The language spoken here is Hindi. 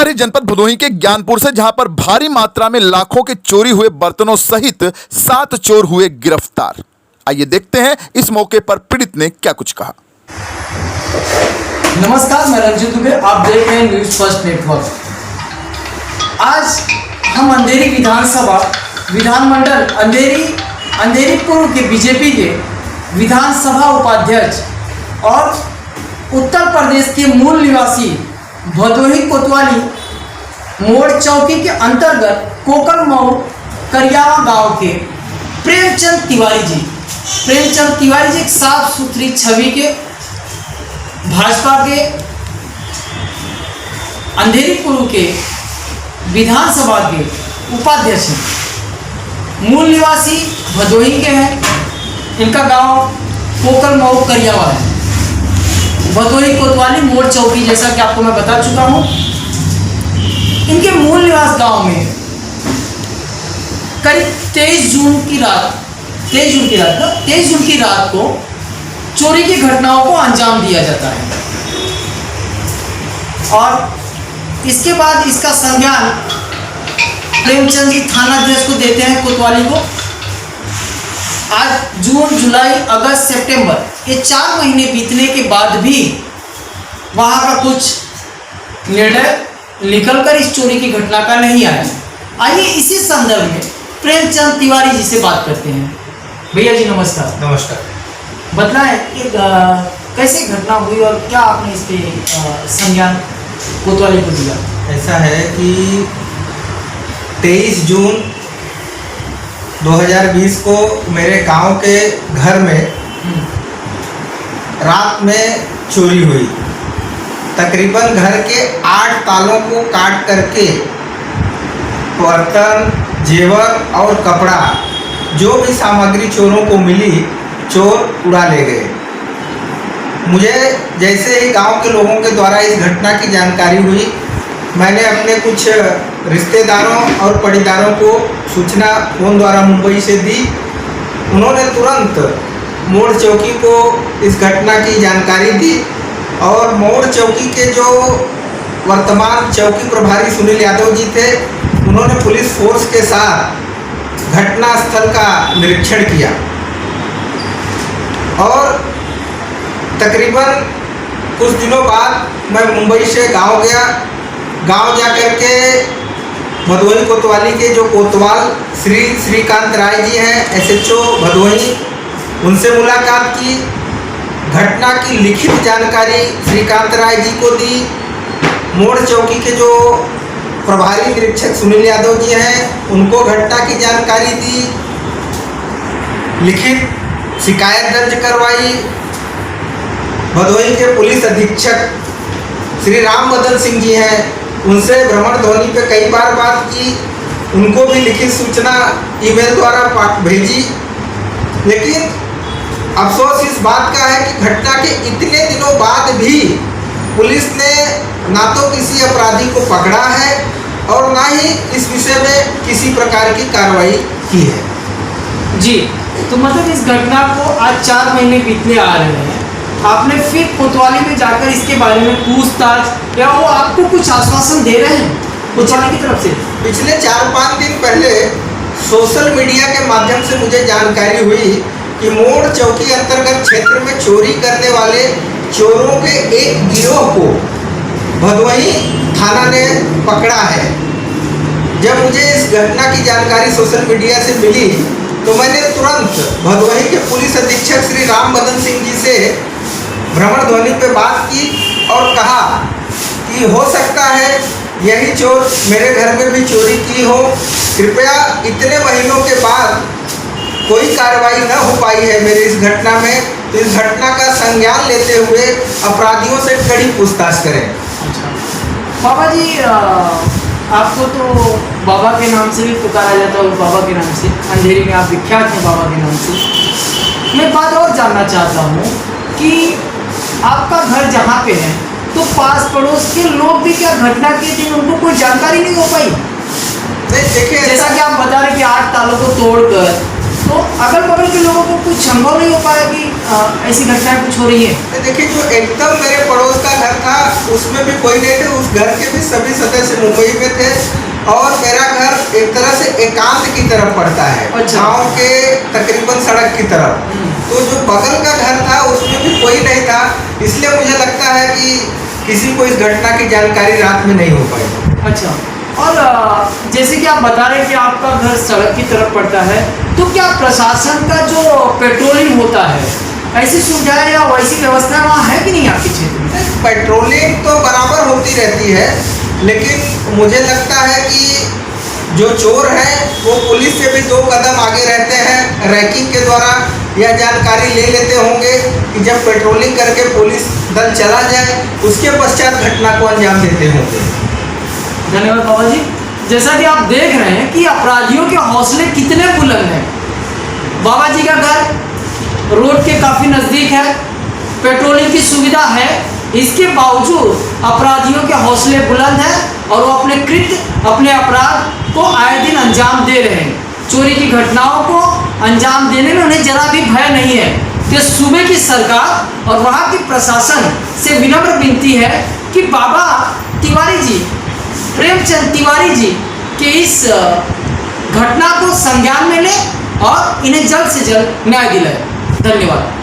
रही जनपद भदोही के ज्ञानपुर से, जहां पर भारी मात्रा में लाखों के चोरी हुए बर्तनों सहित 7 चोर हुए गिरफ्तार। आइए देखते हैं इस मौके पर पीड़ित ने क्या कुछ कहा। नमस्कार, मैं रंजित दुबे, आप देख रहे हैं न्यूज फर्स्ट नेटवर्क। आज हम अंधेरी विधानसभा विधानमंडल अंधेरी पूर्व के बीजेपी के विधानसभा उपाध्यक्ष और उत्तर प्रदेश के मूल निवासी भदोही कोतवाली मोड़ चौकी के अंतर्गत कोकलमऊ करियावा गांव के प्रेमचंद तिवारी जी एक साफ सुथरी छवि के भाजपा के अंधेरी पूर्व के विधानसभा के उपाध्यक्ष हैं। मूल निवासी भदोही के हैं। इनका गांव कोकलमऊ करियावा है, भदोही कोतवाली मोड़ चौकी, जैसा कि आपको मैं बता चुका हूं। इनके मूल निवास गांव में करीब 23 जून की रात को चोरी की घटनाओं को अंजाम दिया जाता है और इसके बाद इसका संज्ञान प्रेमचंद जी थानाध्यक्ष को देते हैं कोतवाली को। आज जून, जुलाई, अगस्त, सितंबर ये 4 महीने बीतने के बाद भी वहाँ का कुछ निर्णय निकलकर इस चोरी की घटना का नहीं आया। आइए इसी संदर्भ में प्रेमचंद तिवारी जी से बात करते हैं। भैया जी नमस्कार। नमस्कार। बताएं कि कैसे घटना हुई और क्या आपने इस पे संज्ञान कोतवाली को दिया? ऐसा है कि 23 जून 2020 को मेरे गांव के घर में रात में चोरी हुई। तकरीबन घर के 8 तालों को काट करके बर्तन, जेवर और कपड़ा, जो भी सामग्री चोरों को मिली, चोर उड़ा ले गए। मुझे जैसे ही गांव के लोगों के द्वारा इस घटना की जानकारी हुई, मैंने अपने कुछ रिश्तेदारों और पड़ीदारों को सूचना फोन द्वारा मुंबई से दी। उन्होंने तुरंत मोड़ चौकी को इस घटना की जानकारी दी और मोड़ चौकी के जो वर्तमान चौकी प्रभारी सुनील यादव जी थे, उन्होंने पुलिस फोर्स के साथ घटना स्थल का निरीक्षण किया और तकरीबन कुछ दिनों बाद मैं मुंबई से गांव गया। गांव जाकर के भदोही कोतवाली के जो कोतवाल श्रीकांत राय जी हैं, SHO भदोही, उनसे मुलाकात की। घटना की लिखित जानकारी श्रीकांत राय जी को दी। मोड़ चौकी के जो प्रभारी निरीक्षक सुनील यादव जी हैं, उनको घटना की जानकारी दी। लिखित शिकायत दर्ज करवाई। भदोही के पुलिस अधीक्षक श्री राम बदन सिंह जी हैं, उनसे भ्रमण ध्वनि पे कई बार बात की। उनको भी लिखित सूचना ईमेल द्वारा भेजी। लेकिन अफसोस इस बात का है कि घटना के इतने दिनों बाद भी पुलिस ने ना तो किसी अपराधी को पकड़ा है और ना ही इस विषय में किसी प्रकार की कार्रवाई की है। जी, तो मतलब इस घटना को आज 4 महीने बीतने आ रहे हैं, आपने फिर कोतवाली में जाकर इसके बारे में पूछताछ या वो आपको कुछ आश्वासन दे रहे हैं कोतवाली की तरफ से? पिछले 4-5 दिन पहले सोशल मीडिया के माध्यम से मुझे जानकारी हुई कि मोड़ चौकी अंतर्गत क्षेत्र में चोरी करने वाले चोरों के एक गिरोह को भदोही थाना ने पकड़ा है। जब मुझे इस घटना की जानकारी सोशल मीडिया से मिली तो मैंने तुरंत भदोही के पुलिस अधीक्षक श्री राम बदन सिंह जी से भ्रमण ध्वनि पे बात की और कहा कि हो सकता है यही चोर मेरे घर में भी चोरी की हो। कृपया इतने महीनों के बाद कोई कार्रवाई न हो पाई है मेरी इस घटना में, तो इस घटना का संज्ञान लेते हुए अपराधियों से कड़ी पूछताछ करें। बाबा जी, आपको तो बाबा के नाम से भी पुकारा जाता है, बाबा के नाम से अंधेरी में आप विख्यात हैं बाबा के नाम से। मैं बात और जानना चाहता हूँ कि आपका घर जहाँ पे है तो पास पड़ोस के लोग भी क्या घटना के दिन उनको कोई जानकारी नहीं हो पाई? नहीं, देखिए, जैसा कि आप बता रहे कि 8 तालों को तोड़कर तो अगल बगल के लोगों को कुछ संभव नहीं हो पाया कि ऐसी घटनाएं कुछ हो रही है? देखिए, जो एकदम मेरे पड़ोस का घर था उसमें भी कोई नहीं थे, उस घर के भी सभी सदस्य मुंबई में थे और मेरा घर एक तरह से एकांत की तरफ पड़ता है, अच्छा। गाँव के तकरीबन सड़क की तरफ। तो जो बगल का घर था उसमें भी कोई नहीं था, इसलिए मुझे लगता है कि किसी को इस घटना की जानकारी रात में नहीं हो पाई। अच्छा, और जैसे कि आप बता रहे हैं कि आपका घर सड़क की तरफ पड़ता है, तो क्या प्रशासन का जो पेट्रोलिंग होता है ऐसी सुविधाएं या वैसी व्यवस्था वहाँ है कि नहीं आपके क्षेत्र में? पेट्रोलिंग तो बराबर होती रहती है, लेकिन मुझे लगता है कि जो चोर हैं वो पुलिस से भी 2 कदम आगे रहते हैं। रैकिंग के द्वारा यह जानकारी ले लेते होंगे कि जब पेट्रोलिंग करके पुलिस दल चला जाए उसके पश्चात घटना को अंजाम देते होंगे। धन्यवाद बाबा जी। जैसा कि आप देख रहे हैं कि अपराधियों के हौसले कितने बुलंद हैं। बाबा जी का घर रोड के काफ़ी नज़दीक है, पेट्रोलिंग की सुविधा है, इसके बावजूद अपराधियों के हौसले बुलंद हैं और वो अपने कृत्य, अपने अपराध को आए दिन अंजाम दे रहे हैं। चोरी की घटनाओं को अंजाम देने में उन्हें जरा भी भय नहीं है। तो सूबे की सरकार और वहाँ की प्रशासन से विनम्र विनती है कि बाबा तिवारी जी, प्रेमचंद तिवारी जी के इस घटना को संज्ञान में लें और इन्हें जल्द से जल्द न्याय दिलाएं। धन्यवाद।